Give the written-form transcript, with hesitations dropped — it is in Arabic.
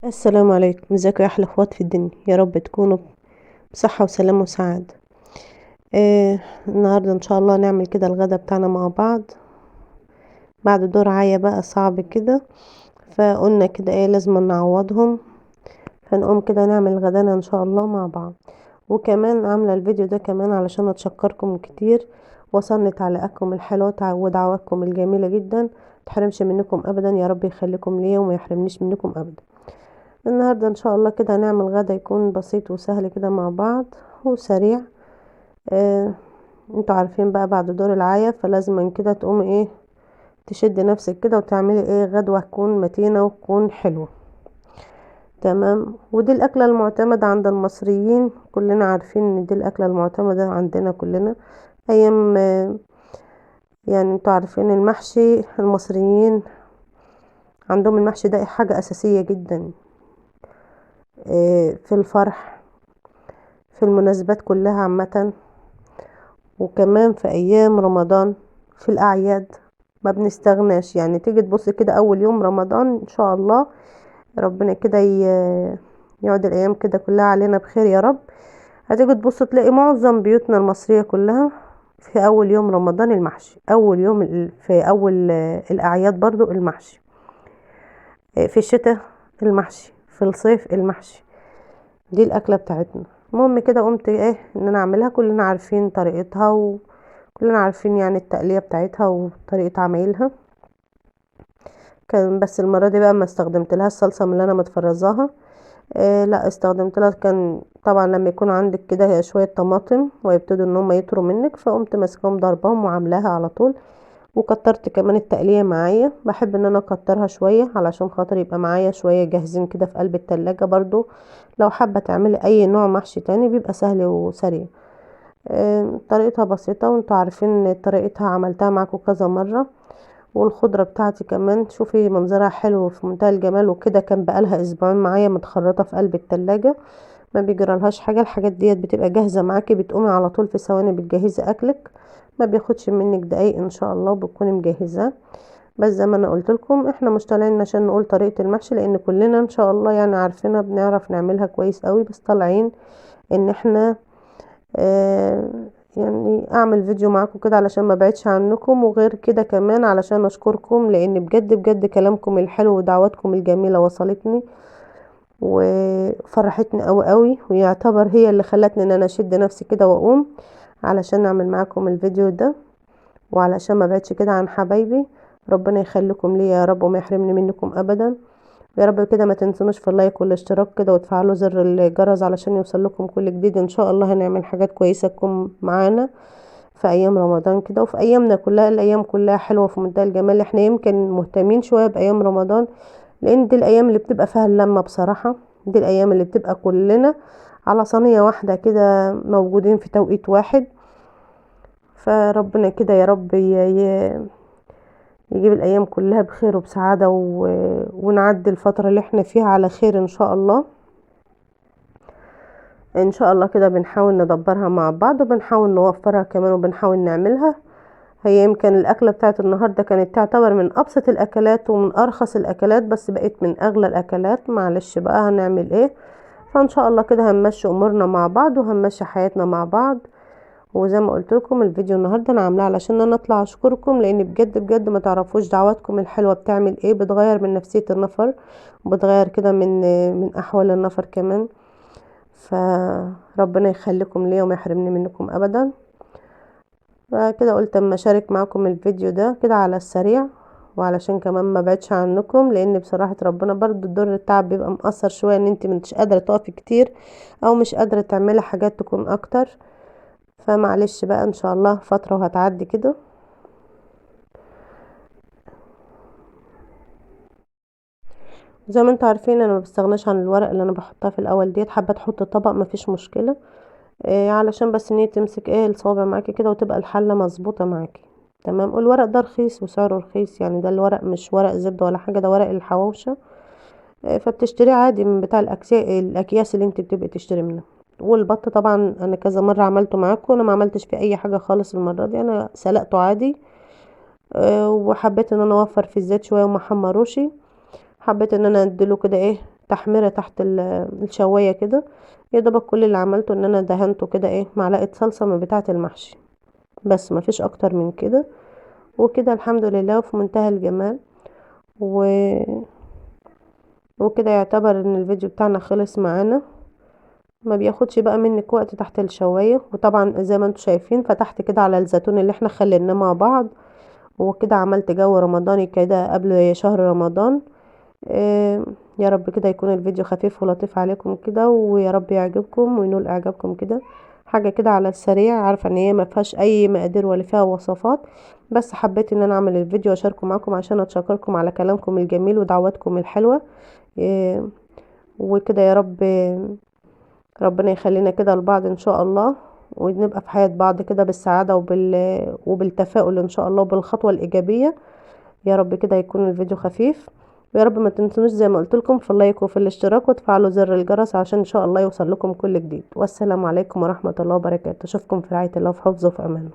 السلام عليكم، ازيكم يا احلى اخوات في الدنيا؟ يا رب تكونوا بصحة وسلامة وسعادة. النهاردة ان شاء الله نعمل كده الغدا بتاعنا مع بعض بعد دور عيا بقى صعب كده. فقلنا كده لازم نعوضهم، فنقوم كده نعمل غدانا ان شاء الله مع بعض. وكمان عاملة الفيديو ده كمان علشان اتشكركم كتير، وصلني تعليقاتكم الحلوة ودعواتكم الجميلة جدا. متحرمش منكم ابدا، يا رب يخليكم ليا وما يحرمنيش منكم ابدا. النهاردة ان شاء الله كده هنعمل غدا يكون بسيط وسهل كده مع بعض وسريع. آه انتوا عارفين بقى بعد دور العاية فلازم كده تقومي تشد نفسك كده وتعملي غدوة تكون متينة وتكون حلوة. تمام. ودي الاكلة المعتمدة عند المصريين، كلنا عارفين ان دي الاكلة المعتمدة عندنا كلنا ايام. يعني انتوا عارفين المحشي، المصريين عندهم المحشي ده حاجة اساسية جدا. في الفرح، في المناسبات كلها عامة، وكمان في ايام رمضان، في الاعياد ما بنستغناش. يعني تيجي تبص كده اول يوم رمضان ان شاء الله ربنا كده يقعد الايام كده كلها علينا بخير يا رب. هتيجي تبص تلاقي معظم بيوتنا المصرية كلها في اول يوم رمضان المحشي، اول يوم في اول الاعياد برضو المحشي، في الشتاء المحشي، في الصيف المحشي. دي الاكلة بتاعتنا. المهم كده قمت ان انا اعملها. كلنا عارفين طريقتها وكلنا عارفين يعني التقلية بتاعتها وطريقة عمايلها. كان بس المرة دي بقى ما استخدمت لها الصلصة من اللي انا متفرزاها. لا، استخدمت لها كان طبعا لما يكون عندك كده شوية طماطم ويبتدوا ان هم يطروا منك، فقمت ماسكاهم ضربهم وعاملاها على طول. وكترت كمان التقلية معايا، بحب ان انا اكترها شوية علشان خاطر يبقى معايا شوية جاهزين كده في قلب التلاجة برضو. لو حابة تعملي اي نوع محشي تاني بيبقى سهل وسريع. طريقتها بسيطة وانتوا عارفين ان طريقتها عملتها معاكم كذا مرة. والخضرة بتاعتي كمان شوفي منظرها حلو في منتهى الجمال، وكده كان بقالها اسبوعين معايا متخرطة في قلب التلاجة، ما بيجرالهاش حاجة. الحاجات ديت بتبقى جاهزة معاكي، بتقومي على طول في ثواني بتجهزي اكلك، ما بياخدش منك دقايق ان شاء الله وبتكوني مجهزاه. بس زي ما انا قلت لكم احنا مش طالعين عشان نقول طريقة المحشي، لان كلنا ان شاء الله يعني عارفينها بنعرف نعملها كويس قوي، بس طالعين ان احنا آه يعني اعمل فيديو معاكم كده علشان ما بعدش عنكم، وغير كده كمان علشان اشكركم لان بجد بجد كلامكم الحلو ودعواتكم الجميلة وصلتني وفرحتني قوي قوي، ويعتبر هي اللي خلتني ان انا اشد نفسي كده واقوم علشان اعمل معاكم الفيديو ده، وعلشان ما بعدش كده عن حبايبي. ربنا يخليكم لي يا رب وما يحرمني منكم ابدا. يا رب كده ما تنسونوش في اللايك والاشتراك كده وتفعلوا زر الجرس علشان يوصل لكم كل جديد. ان شاء الله هنعمل حاجات كويسة تكون معانا في ايام رمضان كده وفي ايامنا كلها. الايام كلها حلوة في منتهى الجمال. احنا يمكن مهتمين شوية بايام رمضان لان دي الايام اللي بتبقى فيها اللمة بصراحة. دي الايام اللي بتبقى كلنا على صينية واحدة كده موجودين في توقيت واحد. فربنا كده يا رب يجيب الايام كلها بخير وبسعادة ونعدي الفترة اللي احنا فيها على خير ان شاء الله. ان شاء الله كده بنحاول ندبرها مع بعض وبنحاول نوفرها كمان وبنحاول نعملها. هي يمكن الاكلة بتاعت النهاردة كانت تعتبر من ابسط الاكلات ومن ارخص الاكلات، بس بقت من اغلى الاكلات. معلش بقى هنعمل فان شاء الله كده هنمشي امورنا مع بعض وهنمشي حياتنا مع بعض. وزي ما قلت لكم الفيديو النهارده انا عاملاه علشان انا اطلع اشكركم، لان بجد بجد ما تعرفوش دعواتكم الحلوه بتعمل بتغير من نفسيه النفر، وبتغير كده من احوال النفر كمان. فربنا يخليكم ليا وما يحرمني منكم ابدا. فكده قلت اما اشارك معكم الفيديو ده كده على السريع، وعلشان كمان ما بعدش عنكم، لان بصراحه ربنا برضو الدور التعب بيبقى مأثر شويه ان انت مش قادره تقفي كتير او مش قادره تعملي حاجات تكون اكتر. فمعلش بقى ان شاء الله فتره وهتعدي كده. زي ما انتوا عارفين انا ما بستغناش عن الورق اللي انا بحطها في الاول ديت. حابه تحط طبق ما فيش مشكله، علشان بس ان هي تمسك الصوابع معاكي كده وتبقى الحله مظبوطه معاكي. تمام. والورق ده رخيص وسعره رخيص، يعني ده الورق مش ورق زبده ولا حاجه، ده ورق الحواوشه. فبتشتريه عادي من بتاع الاكياس اللي انت بتبقي تشتري منها. والبط طبعا انا كذا مره عملته معاكم، انا ما عملتش فيه اي حاجه خالص المره دي، انا سلقته عادي. وحبيت ان انا اوفر في الزيت شويه وما حمروش. حبيت ان انا اديله كده تحميرة تحت الشواية كده. يا دوبك كل اللي عملته ان انا دهنته كده ايه معلقة صلصة من بتاعة المحشي، بس مفيش اكتر من كده. وكده الحمد لله وفي منتهى الجمال. و... وكده يعتبر ان الفيديو بتاعنا خلص معانا، ما بياخدش بقى منك وقت تحت الشواية. وطبعا زي ما انتم شايفين فتحت كده على الزيتون اللي احنا خليناه مع بعض، وكده عملت جو رمضاني كده قبل شهر رمضان. إيه، يا رب كده يكون الفيديو خفيف ولطيف عليكم كده، ويا رب يعجبكم وينول اعجابكم كده. حاجة كده على السريع، عارفة ان هي ما فيهاش اي مقادير ولا فيها وصفات، بس حبيت ان انا اعمل الفيديو واشاركه معاكم عشان اتشكركم على كلامكم الجميل ودعواتكم الحلوة. إيه، وكده يا رب ربنا يخلينا كده لبعض ان شاء الله، ونبقى في حياة بعض كده بالسعادة وبالتفاؤل ان شاء الله وبالخطوة الايجابية. يا رب كده يكون الفيديو خفيف. ويا رب ما تنسونوش زي ما قلت لكم في اللايك وفي الاشتراك وتفعلوا زر الجرس عشان ان شاء الله يوصل لكم كل جديد. والسلام عليكم ورحمة الله وبركاته. اشوفكم في رعاية الله وفي حفظه وفي امان.